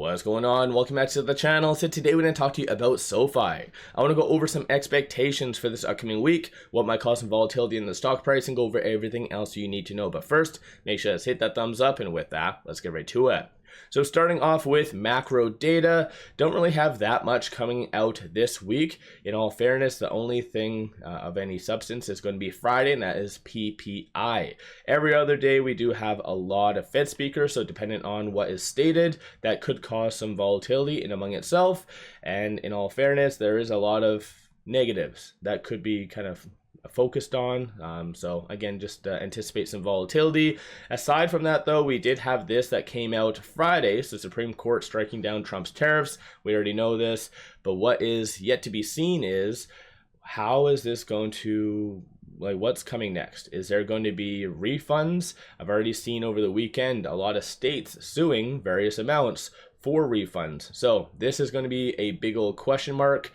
What's going on? Welcome back to the channel. So today we're going to talk to you about SoFi. I want to go over some expectations for this upcoming week, what might cause some volatility in the stock price, and go over everything else you need to know. But first, make sure to hit that thumbs up, and with that, let's get right to it. So starting off with macro data, don't really have that much coming out this week. In all fairness, the only thing of any substance is going to be Friday, and that is PPI. Every other day, we do have a lot of Fed speakers, so depending on what is stated, that could cause some volatility in among itself. And in all fairness, there is a lot of negatives that could be kind of focused on. So again, just anticipate some volatility. Aside from that though, we did have this that came out Friday, so Supreme Court striking down Trump's tariffs. We already know this, but what is yet to be seen is how is this going to, like, what's coming next? Is there going to be refunds? I've already seen over the weekend a lot of states suing various amounts for refunds. So this is going to be a big old question mark.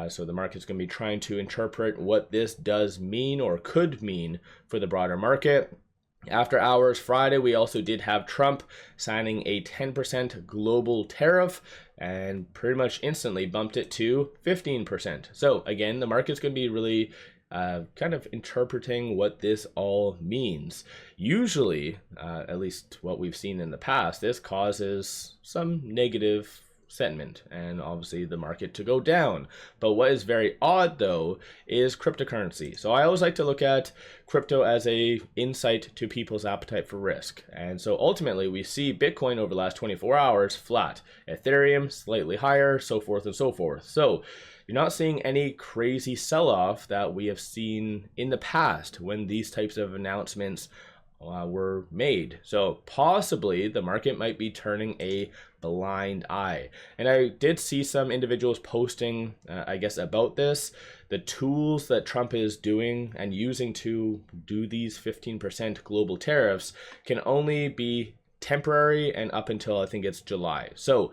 So the market's going to be trying to interpret what this does mean or could mean for the broader market. After hours Friday, we also did have Trump signing a 10% global tariff and pretty much instantly bumped it to 15%. So again, the market's going to be really kind of interpreting what this all means. Usually, at least what we've seen in the past, this causes some negative sentiment and obviously the market to go down. But what is very odd though is cryptocurrency. So I always like to look at crypto as a insight to people's appetite for risk. And so ultimately we see Bitcoin over the last 24 hours flat, Ethereum slightly higher, so forth and so forth. So you're not seeing any crazy sell-off that we have seen in the past when these types of announcements were made. So possibly the market might be turning a blind eye. And I did see some individuals posting, I guess, about this. The tools that Trump is doing and using to do these 15% global tariffs can only be temporary and up until I think it's July. So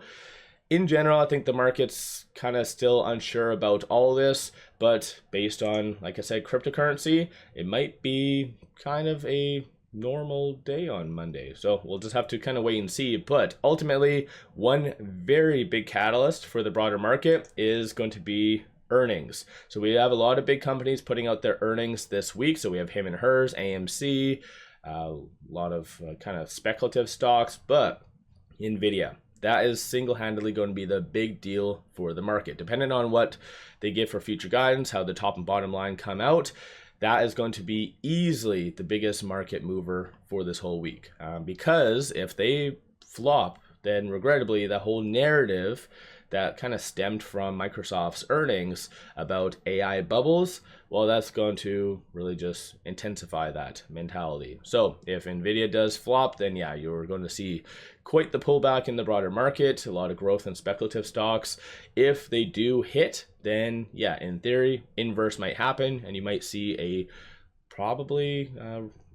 in general, I think the market's kind of still unsure about all this, but based on, like I said, cryptocurrency, it might be kind of a normal day on Monday. So we'll just have to kind of wait and see. But ultimately, one very big catalyst for the broader market is going to be earnings. So we have a lot of big companies putting out their earnings this week. So we have 𝗪𝗓𝗧, AMC, a lot of kind of speculative stocks, but NVIDIA. That is single-handedly going to be the big deal for the market. Depending on what they give for future guidance, how the top and bottom line come out, that is going to be easily the biggest market mover for this whole week. Because if they flop, then regrettably, the whole narrative that kind of stemmed from Microsoft's earnings about AI bubbles, well, that's going to really just intensify that mentality. So if NVIDIA does flop, then yeah, you're going to see quite the pullback in the broader market, a lot of growth in speculative stocks. If they do hit, then yeah, in theory, inverse might happen, and you might see a probably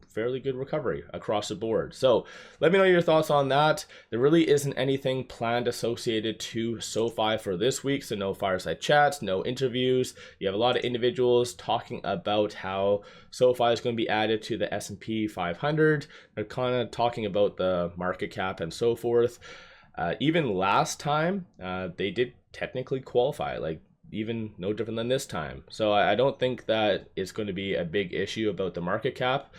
fairly good recovery across the board. So let me know your thoughts on that. There really isn't anything planned associated to SoFi for this week, so no fireside chats, no interviews. You have a lot of individuals talking about how SoFi is going to be added to the S&P 500. They're kind of talking about the market cap and so forth. Even last time, they did technically qualify, like even no different than this time. So I don't think that it's going to be a big issue about the market cap.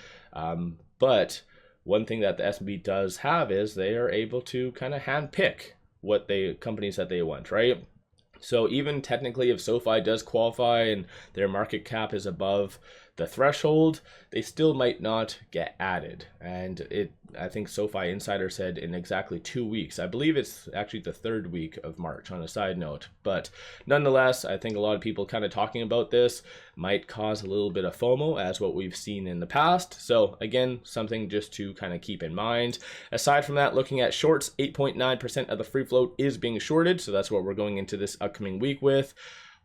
But one thing that the S&P does have is they are able to kind of handpick what companies that they want, right? So even technically if SoFi does qualify and their market cap is above the threshold, they still might not get added. And I think SoFi Insider said in exactly 2 weeks. I believe it's actually the 3rd week of March on a side note. But nonetheless, I think a lot of people kind of talking about this might cause a little bit of FOMO as what we've seen in the past. So again, something just to kind of keep in mind. Aside from that, looking at shorts, 8.9% of the free float is being shorted. So that's what we're going into this upcoming week with.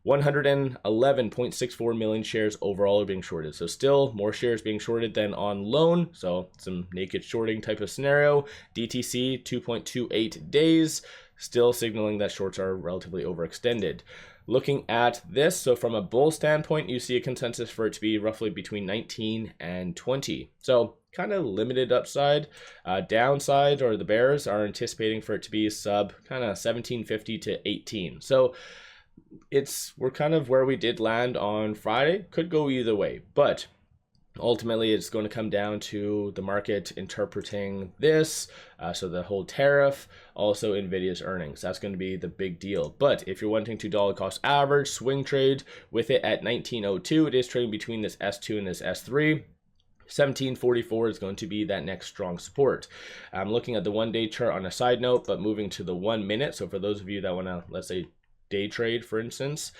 111.64 million shares overall are being shorted. So still more shares being shorted than on loan. So some naked shorting type of scenario. DTC 2.28 days, still signaling that shorts are relatively overextended. Looking at this, so from a bull standpoint, you see a consensus for it to be roughly between 19 and 20. So kind of limited upside. Downside, or the bears are anticipating for it to be sub kind of 1750 to 18. So we're kind of where we did land on Friday. Could go either way, but ultimately it's going to come down to the market interpreting this, so the whole tariff, also Nvidia's earnings. That's going to be the big deal. But if you're wanting to dollar cost average swing trade with it at 1902, it is trading between this S2 and this S3. 1744 is going to be that next strong support. I'm looking at the 1-day chart on a side note, but moving to the 1 minute. So for those of you that want to, let's say, day trade, for instance,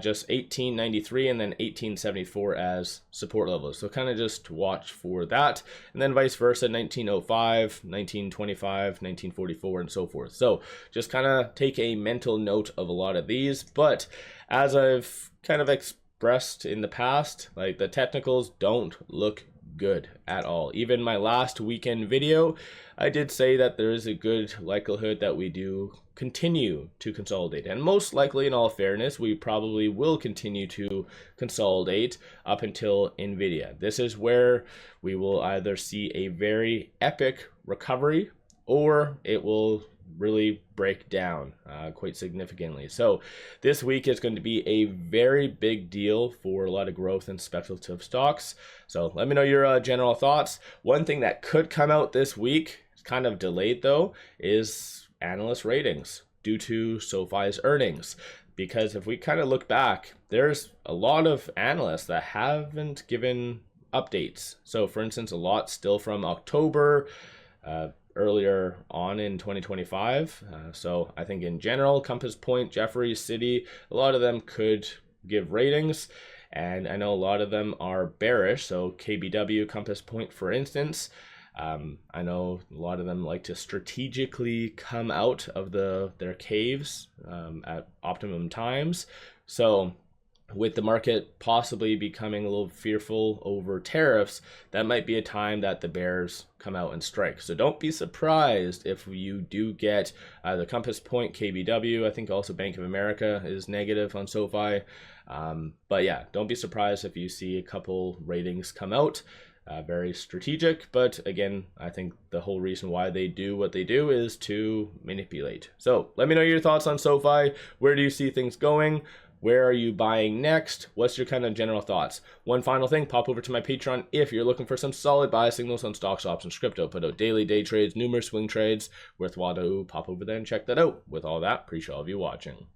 just 1893 and then 1874 as support levels. So kind of just watch for that. And then vice versa, 1905, 1925, 1944, and so forth. So just kind of take a mental note of a lot of these. But as I've kind of expressed in the past, like, the technicals don't look good at all. Even my last weekend video, I did say that there is a good likelihood that we do continue to consolidate, and most likely, in all fairness, we probably will continue to consolidate up until Nvidia. This is where we will either see a very epic recovery, or it will really break down quite significantly. So this week is going to be a very big deal for a lot of growth and speculative stocks. So let me know your general thoughts. One thing that could come out this week, kind of delayed though, is analyst ratings due to SoFi's earnings. Because if we kind of look back, there's a lot of analysts that haven't given updates. So for instance, a lot still from October, earlier on in 2025. So I think in general, Compass Point, Jefferies, Citi, a lot of them could give ratings, and I know a lot of them are bearish. So KBW, Compass Point, for instance, I know a lot of them like to strategically come out of their caves at optimum times. So with the market possibly becoming a little fearful over tariffs, that might be a time that the bears come out and strike. So don't be surprised if you do get either Compass Point, KBW, I think also Bank of America is negative on SoFi. But yeah, don't be surprised if you see a couple ratings come out. Very strategic, but again, I think the whole reason why they do what they do is to manipulate. So let me know your thoughts on SoFi. Where do you see things going? Where are you buying next? What's your kind of general thoughts? One final thing, pop over to my Patreon if you're looking for some solid buy signals on stocks, options, crypto. Put out daily day trades, numerous swing trades, worthwhile to pop over there and check that out. With all that, appreciate all of you watching.